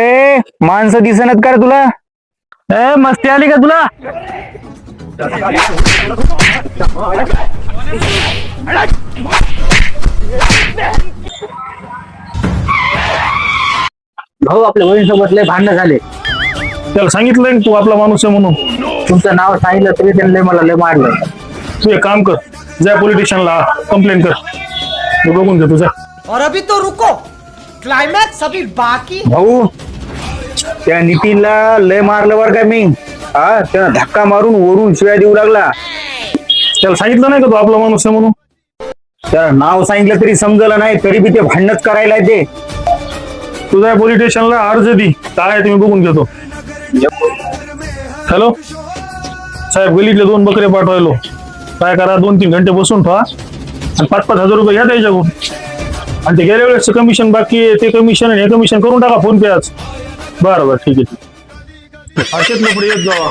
ए माणसं दिसनत का रे तुला? ए मस्ती आली का तुला? भाऊ आपल्या वहिनीसोबत लय भांडणं झाले. त्याला सांगितलंय तू आपला माणूस आहे म्हणून. तुमचं नाव सांगितलं तरी त्यांनी लय मला लय मारलं. तू एक काम कर, जा पोलीस स्टेशनला कंप्लेंट कर. तू बघून घे तुझा. और अभी तो रुको, क्लाइमैक्स अभी बाकी. भाऊ त्या नितीनला लय मारलं बर का मी. हा त्यानं धक्का मारून वरून शिव्या देऊ लागला. त्याला सांगितलं नाही का तू आपला माणूस आहे म्हणून? त्याला नाव सांगितलं तरी समजलं नाही, तरी बी ते भांडणच करायला ते. तुझ्या पोलीस स्टेशनला अर्ज दी, काय आहे ते मी बघून घेतो. हॅलो साहेब, गलीतले 2 बकरे पाठवायलो. काय करा, 2-3 घंटे बसून ठेवा आणि 5-5 हजार रुपये घ्या त्याच्याकडून. आणि ते गेल्या वेळेसचं कमिशन बाकी आहे, ते कमिशन आणि हे कमिशन करून टाका फोन पे आज. बरं ठीक आहे. असेच लपडे येत जावा.